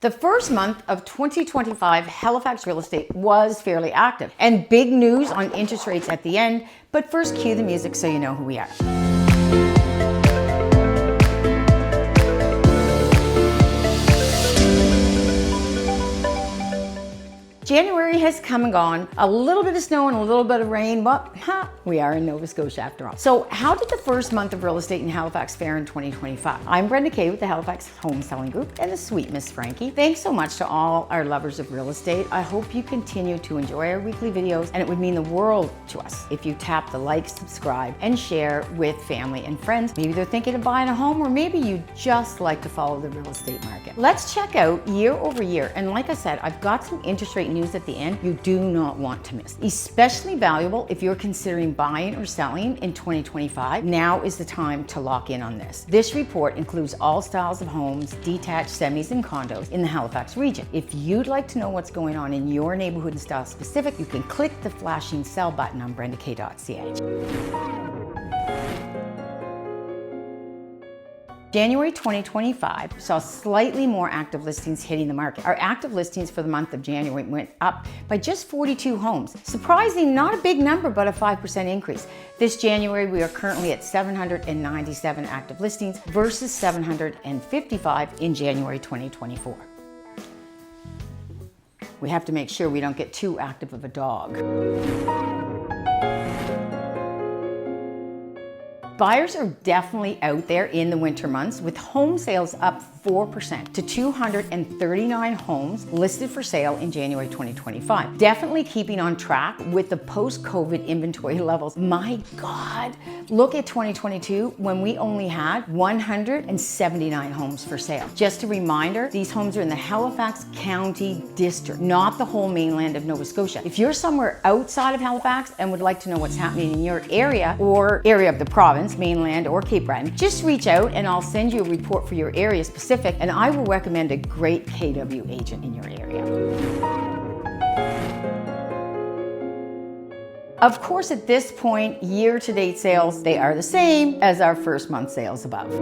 The first month of 2025, Halifax real estate was fairly active, and big news on interest rates at the end. But first, cue the music so you know who we are. January has come and gone, a little bit of snow and a little bit of rain, but we are in Nova Scotia after all. So how did the first month of real estate in Halifax fare in 2025? I'm Brenda Kay with the Halifax Home Selling Group and the sweet Miss Frankie. Thanks so much to all our lovers of real estate. I hope you continue to enjoy our weekly videos, and it would mean the world to us if you tap the like, subscribe, and share with family and friends. Maybe they're thinking of buying a home, or maybe you just like to follow the real estate market. Let's check out year over year, and like I said, I've got some interest rate news at the end you do not want to miss. Especially valuable if you're considering buying or selling in 2025. Now is the time to lock in on this. This report includes all styles of homes, detached, semis, and condos in the Halifax region. If you'd like to know what's going on in your neighborhood and style specific, you can click the flashing sell button on brendakay.ca. January 2025 saw slightly more active listings hitting the market. Our active listings for the month of January went up by just 42 homes. Surprising, not a big number, but a 5% increase. This January, we are currently at 797 active listings versus 755 in January 2024. We have to make sure we don't get too active of a dog. Buyers are definitely out there in the winter months, with home sales up 4% to 239 homes listed for sale in January 2025. Definitely keeping on track with the post-COVID inventory levels. My God, look at 2022 when we only had 179 homes for sale. Just a reminder, these homes are in the Halifax County District, not the whole mainland of Nova Scotia. If you're somewhere outside of Halifax and would like to know what's happening in your area or area of the province, mainland or Cape Breton, just reach out and I'll send you a report for your area specific, and I will recommend a great KW agent in your area. Of course, at this point, year-to-date sales, they are the same as our first month sales above.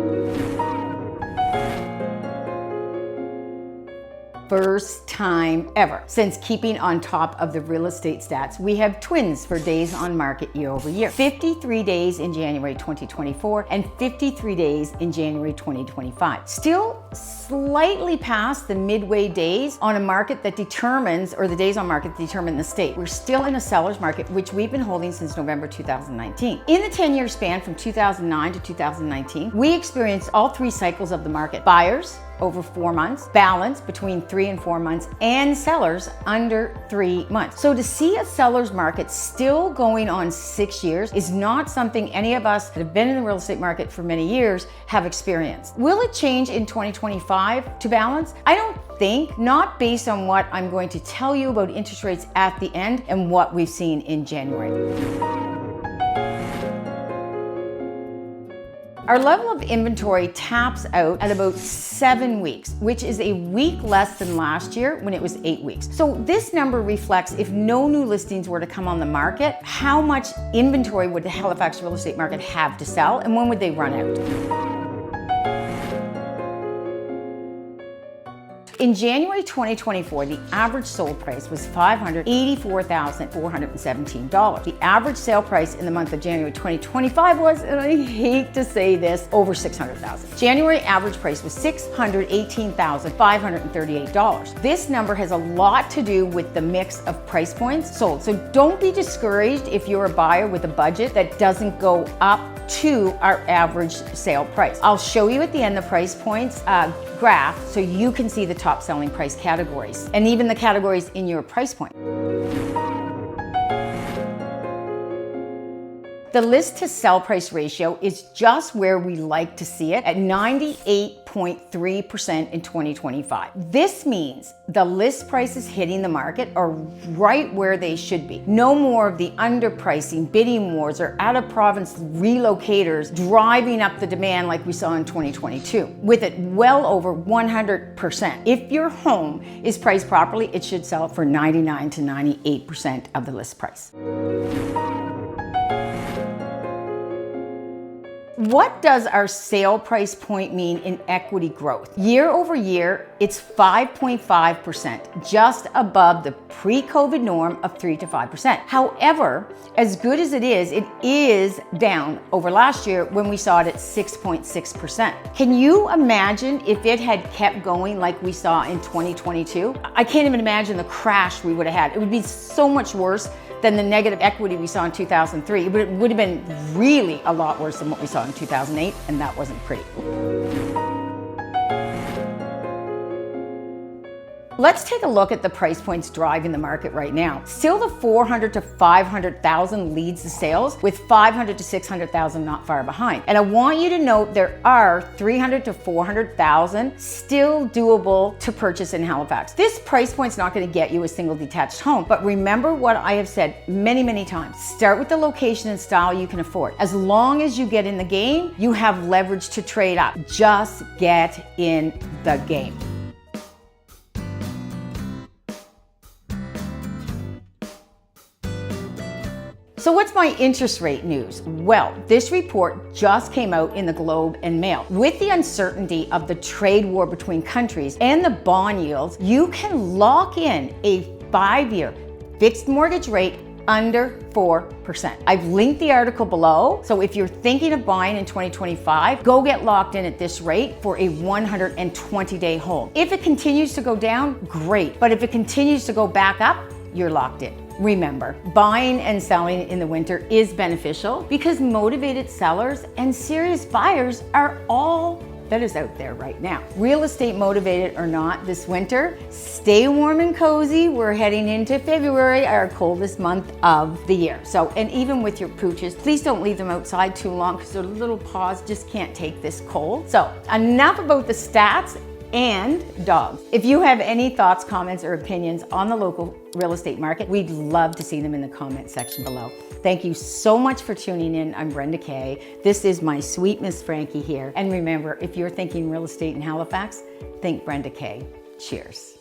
First time ever since keeping on top of the real estate stats, we have twins for days on market year over year. 53 days in January 2024 and 53 days in January 2025. Still slightly past the midway days on a market that determines, or the days on market that determine the state. We're still in a seller's market, which we've been holding since November 2019. In the 10-year span from 2009 to 2019, we experienced all three cycles of the market. Buyers over 4 months, balance between 3 and 4 months, and sellers under 3 months. So to see a seller's market still going on 6 years is not something any of us that have been in the real estate market for many years have experienced. Will it change in 2025 to balance? I don't think, not based on what I'm going to tell you about interest rates at the end and what we've seen in January. Our level of inventory taps out at about 7 weeks, which is a week less than last year when it was 8 weeks. So this number reflects, if no new listings were to come on the market, how much inventory would the Halifax real estate market have to sell, and when would they run out? In January 2024, the average sold price was $584,417. The average sale price in the month of January 2025 was, and I hate to say this, over $600,000. January average price was $618,538. This number has a lot to do with the mix of price points sold. So don't be discouraged if you're a buyer with a budget that doesn't go up to our average sale price. I'll show you at the end the price points graph so you can see the top selling price categories and even the categories in your price point. The list to sell price ratio is just where we like to see it at 98.3% in 2025. This means the list prices hitting the market are right where they should be. No more of the underpricing, bidding wars, or out-of-province relocators driving up the demand like we saw in 2022, with it well over 100%. If your home is priced properly, it should sell for 99 to 98% of the list price. What does our sale price point mean in equity growth? Year over year, it's 5.5%, just above the pre-COVID norm of 3 to 5%. However, as good as it is down over last year when we saw it at 6.6%. Can you imagine if it had kept going like we saw in 2022? I can't even imagine the crash we would have had. It would be so much worse than the negative equity we saw in 2003. But it would have been really a lot worse than what we saw in 2008, and that wasn't pretty. Let's take a look at the price points driving the market right now. Still the 400 to 500,000 leads the sales, with 500 to 600,000 not far behind. And I want you to note there are 300 to 400,000 still doable to purchase in Halifax. This price point's not going to get you a single detached home, but remember what I have said many, many times. Start with the location and style you can afford. As long as you get in the game, you have leverage to trade up. Just get in the game. So what's my interest rate news? Well, this report just came out in the Globe and Mail. With the uncertainty of the trade war between countries and the bond yields, you can lock in a 5-year fixed mortgage rate under 4%. I've linked the article below, so if you're thinking of buying in 2025, go get locked in at this rate for a 120-day hold. If it continues to go down, great, but if it continues to go back up, you're locked in. Remember, buying and selling in the winter is beneficial because motivated sellers and serious buyers are all that is out there right now. Real estate motivated or not this winter, stay warm and cozy. We're heading into February, our coldest month of the year. So, and even with your pooches, please don't leave them outside too long because their little paws just can't take this cold. So enough about the stats and dogs. If you have any thoughts, comments, or opinions on the local real estate market, we'd love to see them in the comment section below. Thank you so much for tuning in. I'm Brenda Kay. This is my sweet Miss Frankie here. And remember, if you're thinking real estate in Halifax, think Brenda Kay. Cheers.